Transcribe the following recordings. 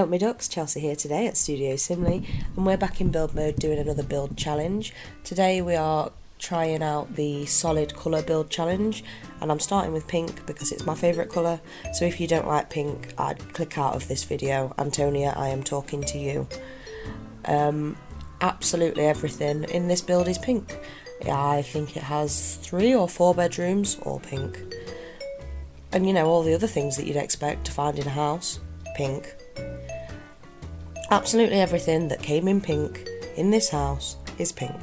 up my ducks, Chelsea here today at Studio Simley, and we're back in build mode doing another build challenge. Today we are trying out the solid colour build challenge, and I'm starting with pink because it's my favourite colour, so if you don't like pink, I'd click out of this video. Antonia, I am talking to you. Absolutely everything in this build is pink. I think it has 3 or 4 bedrooms, all pink. And you know, all the other things that you'd expect to find in a house, pink. Absolutely everything that came in pink in this house is pink.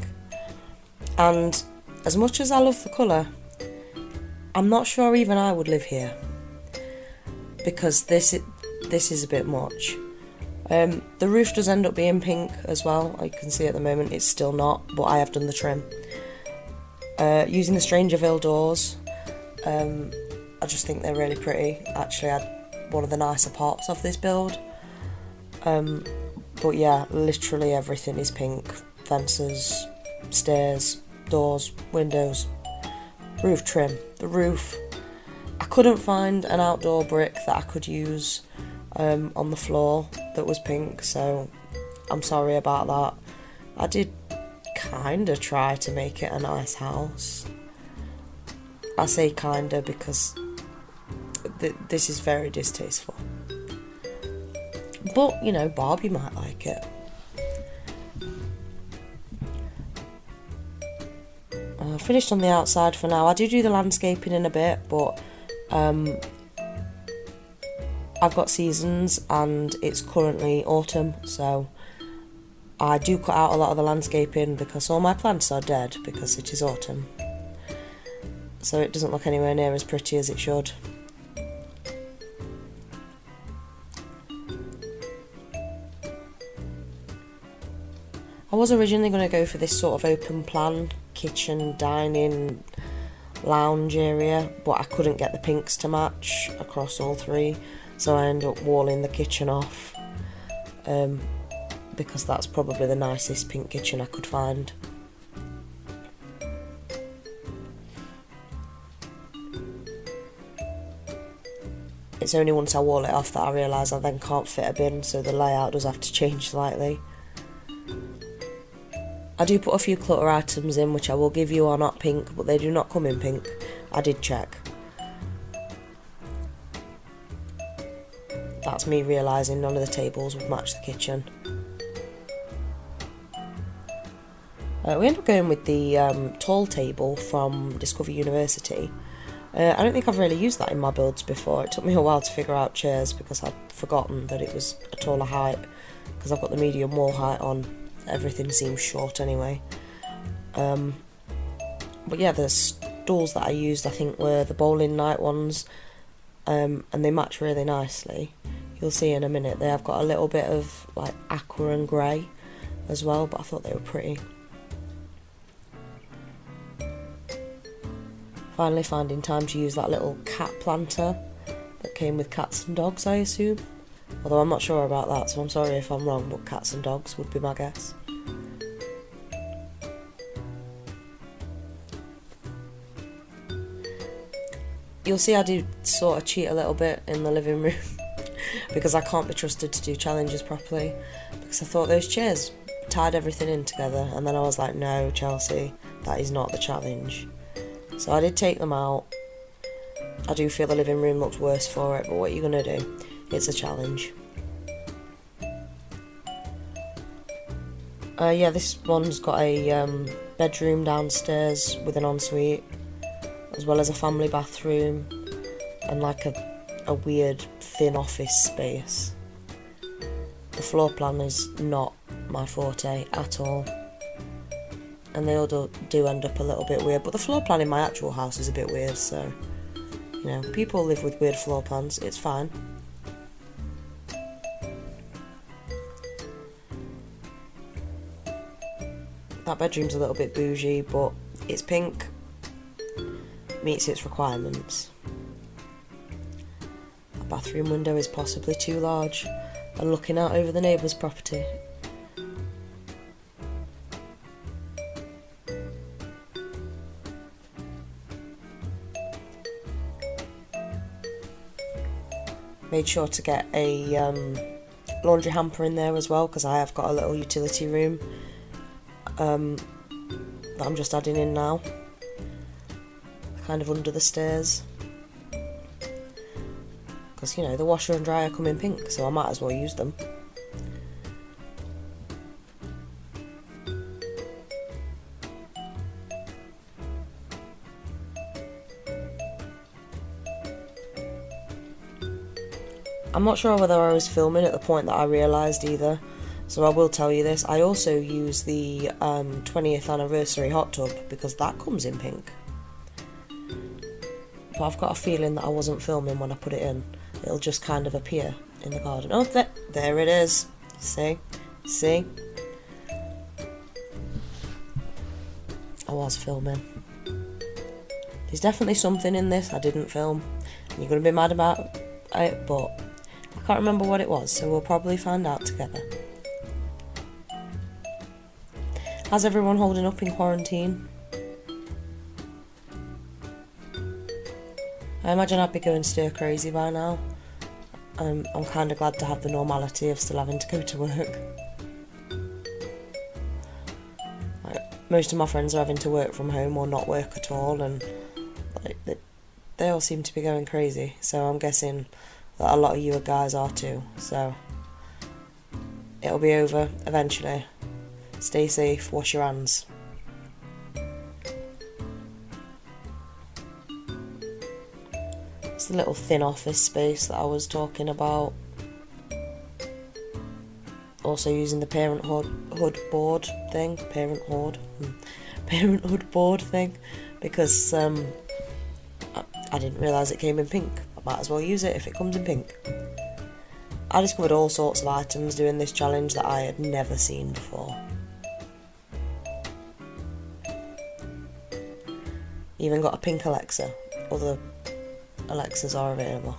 And as much as I love the colour, I'm not sure even I would live here, because this is a bit much. The roof does end up being pink as well. You can see at the moment it's still not, but I have done the trim. Using the Strangerville doors, I just think they're really pretty. Actually, I had one of the nicer parts of this build. But yeah, literally everything is pink. Fences, stairs, doors, windows, roof trim. The roof, I couldn't find an outdoor brick that I could use on the floor that was pink, so I'm sorry about that. I did kinda try to make it a nice house. I say kinda because this is very distasteful. But, you know, Barbie might like it. Finished on the outside for now. I do the landscaping in a bit, but I've got seasons and it's currently autumn, so I do cut out a lot of the landscaping because all my plants are dead because it is autumn. So it doesn't look anywhere near as pretty as it should. I was originally going to go for this sort of open plan kitchen, dining, lounge area, but I couldn't get the pinks to match across all 3, so I ended up walling the kitchen off, because that's probably the nicest pink kitchen I could find. It's only once I wall it off that I realise I then can't fit a bin, so the layout does have to change slightly. I do put a few clutter items in which I will give you are not pink, but they do not come in pink. I did check. That's me realising none of the tables would match the kitchen. We ended up going with the tall table from Discover University. I don't think I've really used that in my builds before. It took me a while to figure out chairs because I'd forgotten that it was a taller height, because I've got the medium wall height on. Everything seems short anyway. But yeah, the stools that I used I think were the bowling night ones, and they match really nicely. You'll see in a minute they have got a little bit of like aqua and grey as well, but I thought they were pretty. Finally finding time to use that little cat planter that came with cats and dogs, I assume. Although I'm not sure about that, so I'm sorry if I'm wrong, but cats and dogs would be my guess. You'll see I do sort of cheat a little bit in the living room because I can't be trusted to do challenges properly, because I thought those chairs tied everything in together, and then I was like, no, Chelsea, that is not the challenge. So I did take them out. I do feel the living room looks worse for it, but what are you going to do? It's a challenge. Yeah, this one's got a bedroom downstairs with an ensuite, as well as a family bathroom and like a weird thin office space. The floor plan is not my forte at all, and they all do end up a little bit weird, but the floor plan in my actual house is a bit weird, so you know, people live with weird floor plans, it's fine. That bedroom's a little bit bougie, but it's pink, meets its requirements. The bathroom window is possibly too large and looking out over the neighbour's property. Made sure to get a laundry hamper in there as well, because I have got a little utility room that I'm just adding in now, kind of under the stairs, because, you know, the washer and dryer come in pink, so I might as well use them. I'm not sure whether I was filming at the point that I realised either, so I will tell you this. I also use the 20th anniversary hot tub because that comes in pink. But I've got a feeling that I wasn't filming when I put it in. It'll just kind of appear in the garden. Oh, there it is. See? I was filming. There's definitely something in this I didn't film. You're going to be mad about it, but I can't remember what it was, so we'll probably find out together. How's everyone holding up in quarantine? I imagine I'd be going stir crazy by now. I'm kind of glad to have the normality of still having to go to work. Like, most of my friends are having to work from home or not work at all, and like, they all seem to be going crazy, so I'm guessing that a lot of you guys are too, so it'll be over eventually. Stay safe, wash your hands. It's the little thin office space that I was talking about. Also using the parenthood board thing, parenthood board thing, because I didn't realise it came in pink. Might as well use it if it comes in pink. I discovered all sorts of items doing this challenge that I had never seen before. Even got a pink Alexa. Other Alexas are available.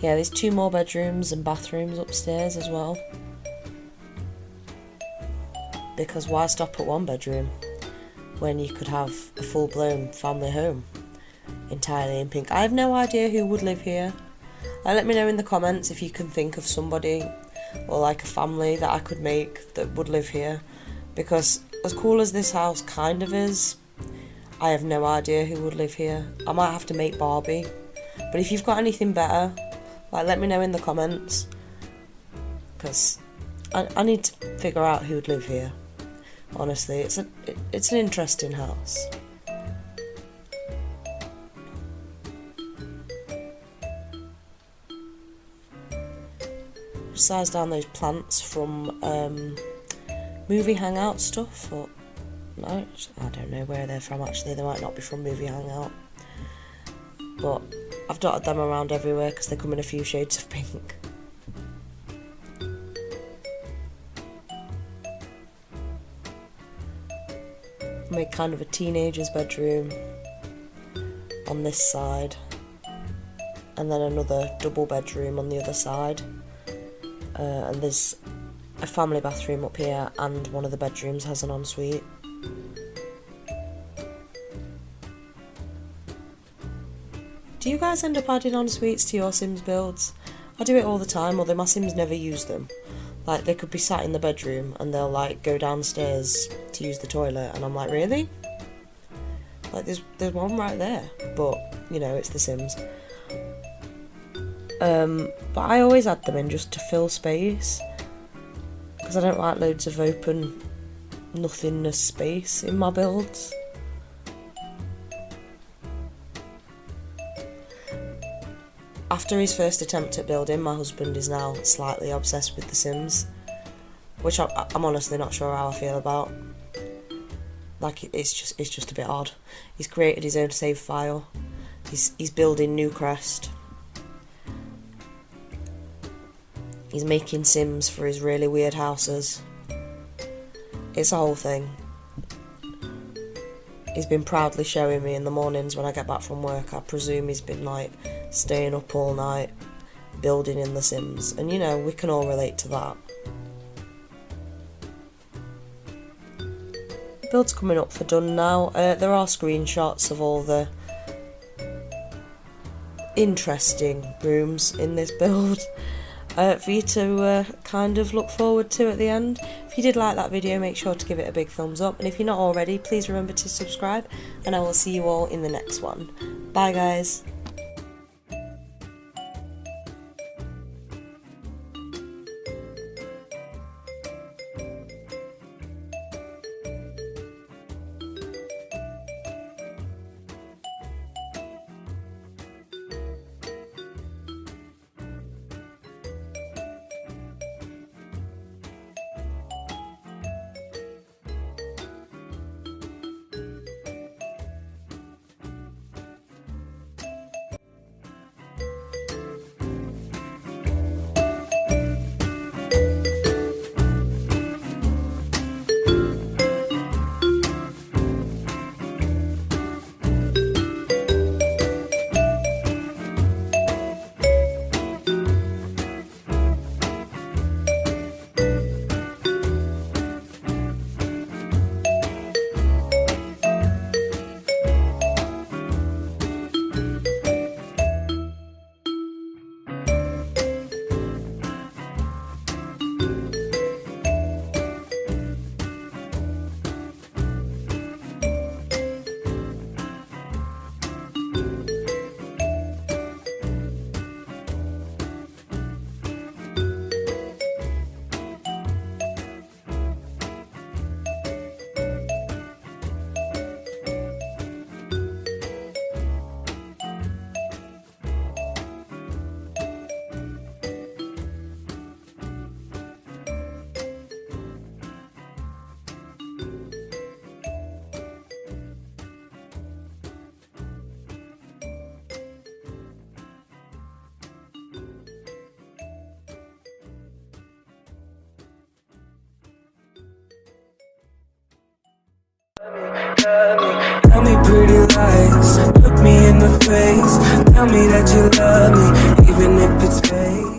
Yeah, there's 2 more bedrooms and bathrooms upstairs as well. Because why stop at 1 bedroom when you could have a full-blown family home entirely in pink? I have no idea who would live here. Let me know in the comments if you can think of somebody or like a family that I could make that would live here. Because as cool as this house kind of is, I have no idea who would live here. I might have to make Barbie. But if you've got anything better, like, let me know in the comments, because I need to figure out who would live here. Honestly, it's an interesting house. Size down those plants from Movie Hangout stuff, or no, I don't know where they're from actually. They might not be from Movie Hangout, but I've dotted them around everywhere because they come in a few shades of pink. Make kind of a teenager's bedroom on this side, and then another double bedroom on the other side, and there's a family bathroom up here, and one of the bedrooms has an ensuite. Do you guys end up adding ensuites to your Sims builds? I do it all the time, although my Sims never use them. Like, they could be sat in the bedroom and they'll like go downstairs to use the toilet, and I'm like, really? Like, there's one right there, but you know, it's The Sims. But I always add them in just to fill space, because I don't like loads of open nothingness space in my builds. After his first attempt at building, my husband is now slightly obsessed with The Sims, which I'm honestly not sure how I feel about. Like, it's just a bit odd. He's created his own save file. He's building Newcrest. He's making Sims for his really weird houses. It's a whole thing. He's been proudly showing me in the mornings when I get back from work. I presume he's been like staying up all night building in The Sims, and you know, we can all relate to that. Build's coming up for done now. There are screenshots of all the interesting rooms in this build for you to kind of look forward to at the end. If you did like that video, make sure to give it a big thumbs up, and if you're not already, please remember to subscribe, and I will see you all in the next one. Bye guys. Tell me pretty lies, look me in the face. Tell me that you love me, even if it's fake.